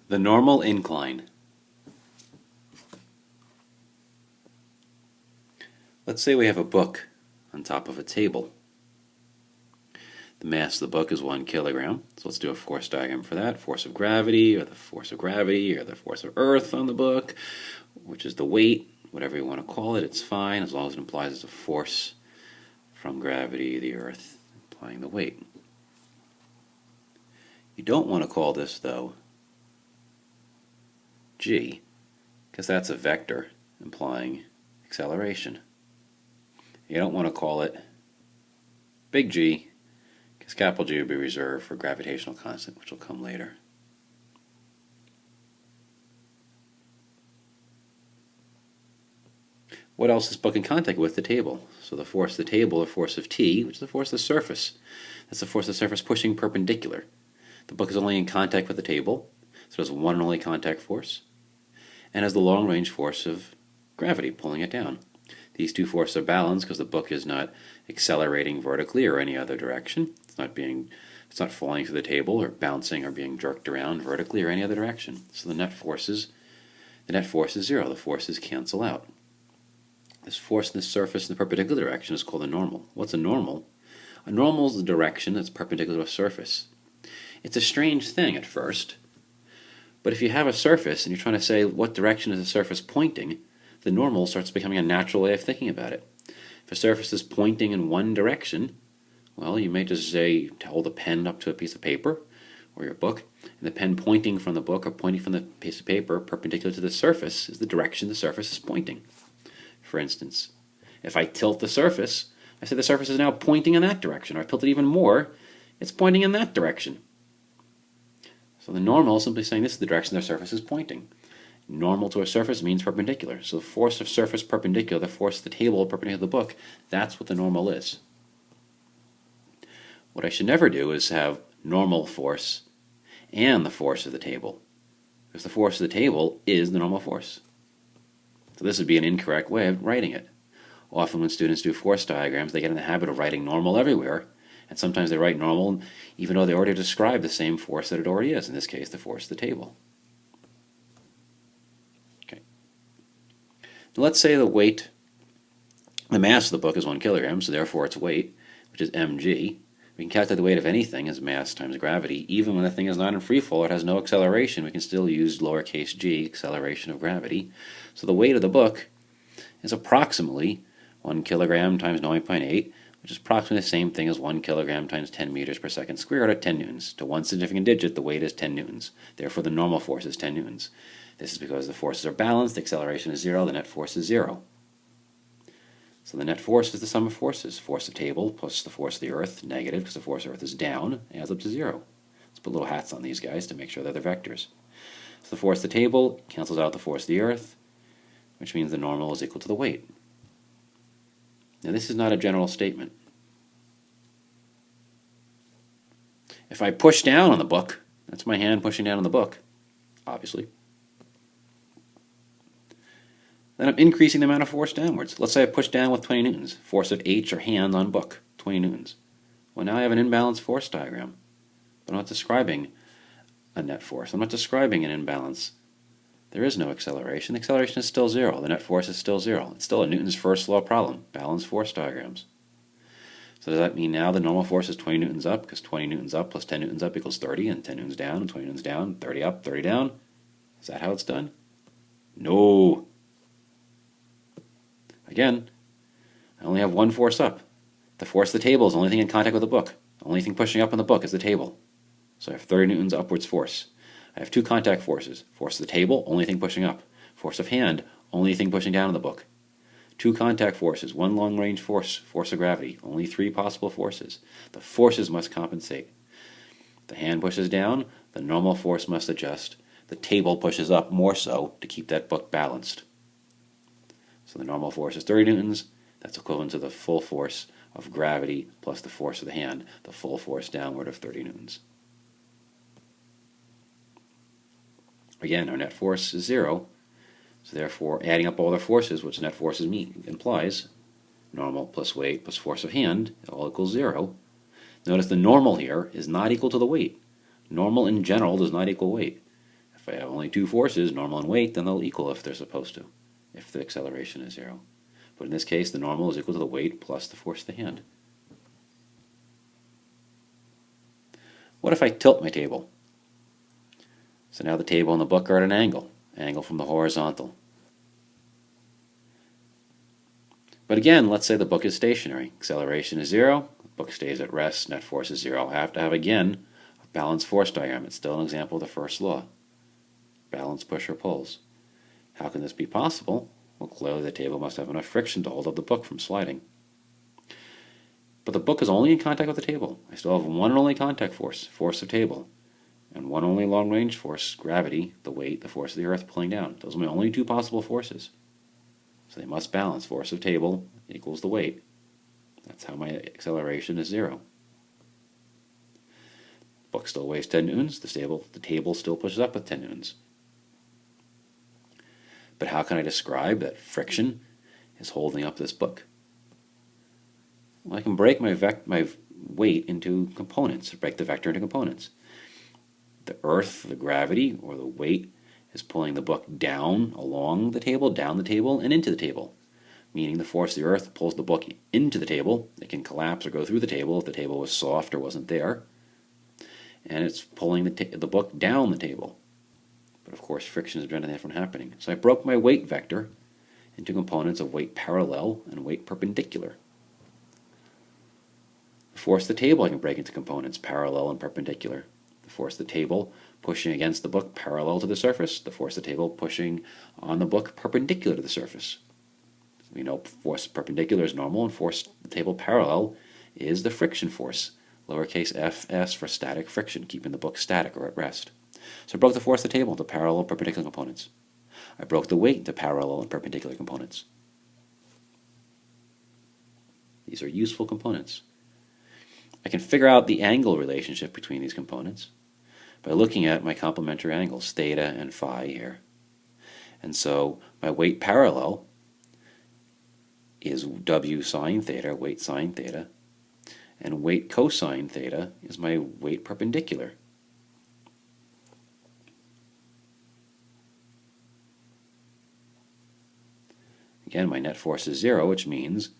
The normal incline. Let's say we have a book on top of a table. The mass of the book is 1 kilogram. So let's do a force diagram for that. Force of gravity, or the force of gravity, or the force of Earth on the book, which is the weight, whatever you want to call it, it's fine as long as it implies it's a force from gravity, the Earth, implying the weight. You don't want to call this, though, g, because that's a vector implying acceleration. You don't want to call it big G, because capital G would be reserved for gravitational constant, which will come later. What else is book in contact with? The table. So the force of the table, or force of T, which is the force of the surface. That's the force of the surface pushing perpendicular. The book is only in contact with the table, so it has one and only contact force, and has the long-range force of gravity pulling it down. These two forces are balanced because the book is not accelerating vertically or any other direction. It's not falling through the table or bouncing or being jerked around vertically or any other direction. So the net force is zero. The forces cancel out. This force in the surface in the perpendicular direction is called a normal. What's a normal? A normal is the direction that's perpendicular to a surface. It's a strange thing at first, but if you have a surface and you're trying to say what direction is the surface pointing, the normal starts becoming a natural way of thinking about it. If a surface is pointing in one direction, well, you may just say, hold a pen up to a piece of paper or your book, and the pen pointing from the book or pointing from the piece of paper perpendicular to the surface is the direction the surface is pointing. For instance, if I tilt the surface, I say the surface is now pointing in that direction, or I tilt it even more, it's pointing in that direction. So the normal is simply saying this is the direction the surface is pointing. Normal to a surface means perpendicular. So the force of surface perpendicular, the force of the table perpendicular to the book, that's what the normal is. What I should never do is have normal force and the force of the table, because the force of the table is the normal force. So this would be an incorrect way of writing it. Often when students do force diagrams, they get in the habit of writing normal everywhere, and sometimes they write normal even though they already described the same force that it already is, in this case the force of the table. Okay. Now let's say the mass of the book is 1 kilogram, so therefore its weight, which is mg. We can calculate the weight of anything as mass times gravity. Even when the thing is not in free fall, it has no acceleration, we can still use lowercase g, acceleration of gravity. So the weight of the book is approximately 1 kilogram times 9.8, which is approximately the same thing as 1 kilogram times 10 meters per second squared, or 10 newtons. To one significant digit, the weight is 10 newtons. Therefore, the normal force is 10 newtons. This is because the forces are balanced, the acceleration is 0, the net force is 0. So the net force is the sum of forces. Force of the table plus the force of the Earth, negative, because the force of the Earth is down, adds up to 0. Let's put little hats on these guys to make sure they're the vectors. So the force of the table cancels out the force of the Earth, which means the normal is equal to the weight. Now this is not a general statement. If I push down on the book, that's my hand pushing down on the book, obviously, then I'm increasing the amount of force downwards. Let's say I push down with 20 newtons. Force of H, or hand on book, 20 newtons. Well, now I have an imbalanced force diagram. But I'm not describing a net force. I'm not describing an imbalance. There is no acceleration. The acceleration is still 0. The net force is still 0. It's still a Newton's first law problem, balanced force diagrams. So does that mean now the normal force is 20 newtons up, because 20 newtons up plus 10 newtons up equals 30, and 10 newtons down, and 20 newtons down, 30 up, 30 down? Is that how it's done? No. Again, I only have one force up. The force of the table is the only thing in contact with the book. The only thing pushing up on the book is the table. So I have 30 newtons upwards force. I have two contact forces. Force of the table, only thing pushing up. Force of hand, only thing pushing down on the book. Two contact forces, one long-range force, force of gravity. Only three possible forces. The forces must compensate. The hand pushes down, the normal force must adjust. The table pushes up more so to keep that book balanced. So the normal force is 30 newtons. That's equivalent to the full force of gravity plus the force of the hand, the full force downward of 30 newtons. Again, our net force is 0, so therefore adding up all the forces, which net forces implies, normal plus weight plus force of hand, all equals 0. Notice the normal here is not equal to the weight. Normal in general does not equal weight. If I have only two forces, normal and weight, then they'll equal if they're supposed to, if the acceleration is 0. But in this case, the normal is equal to the weight plus the force of the hand. What if I tilt my table? So now the table and the book are at an angle from the horizontal. But again, let's say the book is stationary. Acceleration is 0, the book stays at rest, net force is 0. I'll have to have, again, a balanced force diagram. It's still an example of the first law. Balance push or pulls. How can this be possible? Well, clearly the table must have enough friction to hold up the book from sliding. But the book is only in contact with the table. I still have one and only contact force, force of table, and one only long-range force, gravity, the weight, the force of the earth pulling down. Those are my only two possible forces. So they must balance. Force of table equals the weight. That's how my acceleration is 0. The book still weighs 10 newtons. The table still pushes up with 10 newtons. But how can I describe that friction is holding up this book? Well, I can break my weight into components, break the vector into components. The earth, the gravity, or the weight is pulling the book down along the table, down the table, and into the table. Meaning the force of the earth pulls the book into the table. It can collapse or go through the table if the table was soft or wasn't there. And it's pulling the book down the table. But of course friction is preventing that from happening. So I broke my weight vector into components of weight parallel and weight perpendicular. The force of the table I can break into components parallel and perpendicular. The force of the table pushing against the book parallel to the surface. The force of the table pushing on the book perpendicular to the surface. We know force perpendicular is normal and force of the table parallel is the friction force. Lowercase fs for static friction, keeping the book static or at rest. So I broke the force of the table into parallel and perpendicular components. I broke the weight into parallel and perpendicular components. These are useful components. I can figure out the angle relationship between these components by looking at my complementary angles, theta and phi here. And so my weight parallel is W sine theta, weight sine theta, and weight cosine theta is my weight perpendicular. Again, my net force is 0, which means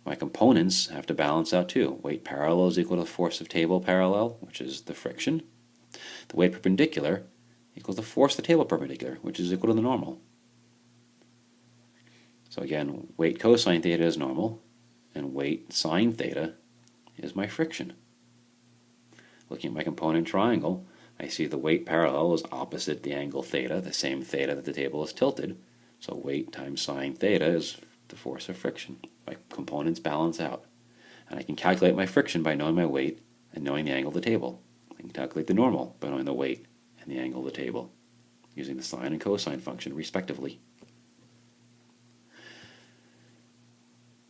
my components have to balance out too. Weight parallel is equal to the force of table parallel, which is the friction. The weight perpendicular equals the force of the table perpendicular, which is equal to the normal. So again, weight cosine theta is normal, and weight sine theta is my friction. Looking at my component triangle, I see the weight parallel is opposite the angle theta, the same theta that the table is tilted. So weight times sine theta is the force of friction. My components balance out. And I can calculate my friction by knowing my weight and knowing the angle of the table. I can calculate the normal by knowing the weight and the angle of the table, using the sine and cosine function respectively.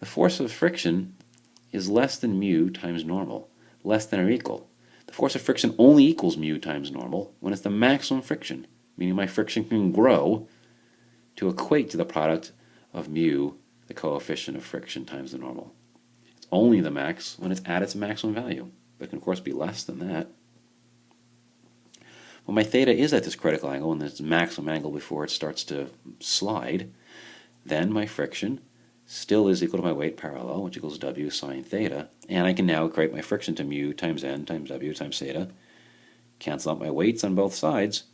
The force of friction is less than mu times normal, less than or equal. The force of friction only equals mu times normal when it's the maximum friction, meaning my friction can grow to equate to the product of mu, the coefficient of friction, times the normal. It's only the max when it's at its maximum value, but it can of course be less than that. When my theta is at this critical angle and its maximum angle before it starts to slide, then my friction still is equal to my weight parallel, which equals W sine theta, and I can now equate my friction to mu times n times W times theta, cancel out my weights on both sides,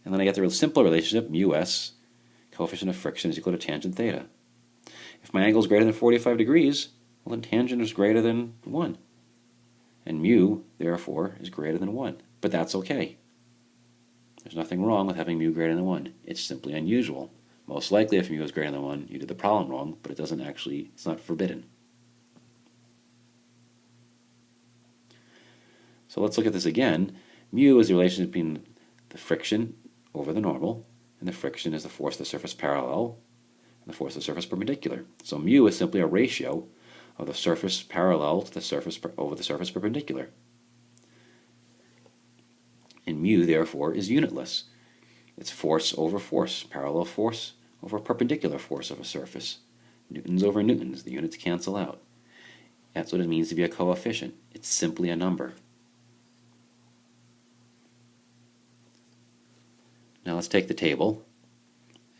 and then I get the real simple relationship, mu s, coefficient of friction, is equal to tangent theta. If my angle is greater than 45 degrees, well then tangent is greater than 1. And mu, therefore, is greater than 1. But that's okay. There's nothing wrong with having mu greater than 1. It's simply unusual. Most likely if mu is greater than 1, you did the problem wrong, but it's not forbidden. So let's look at this again. Mu is the relationship between the friction over the normal, and the friction is the force of the surface parallel, and the force of the surface perpendicular. So mu is simply a ratio of the surface parallel to the surface over the surface perpendicular. And mu, therefore, is unitless. It's force over force, parallel force over perpendicular force of a surface. Newtons over newtons, the units cancel out. That's what it means to be a coefficient. It's simply a number. Now let's take the table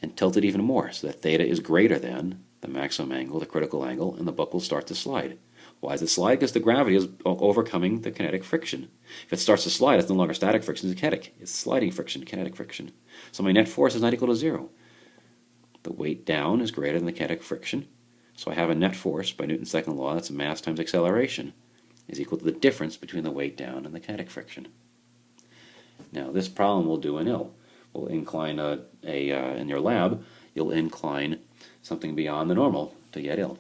and tilt it even more so that theta is greater than the maximum angle, the critical angle, and the book will start to slide. Why does it slide? Because the gravity is overcoming the kinetic friction. If it starts to slide, it's no longer static friction, it's kinetic. It's sliding friction, kinetic friction. So my net force is not equal to 0. The weight down is greater than the kinetic friction. So I have a net force by Newton's second law, that's mass times acceleration, is equal to the difference between the weight down and the kinetic friction. Now this problem we'll do in ill. We'll incline in your lab, you'll incline something beyond the normal to get ill.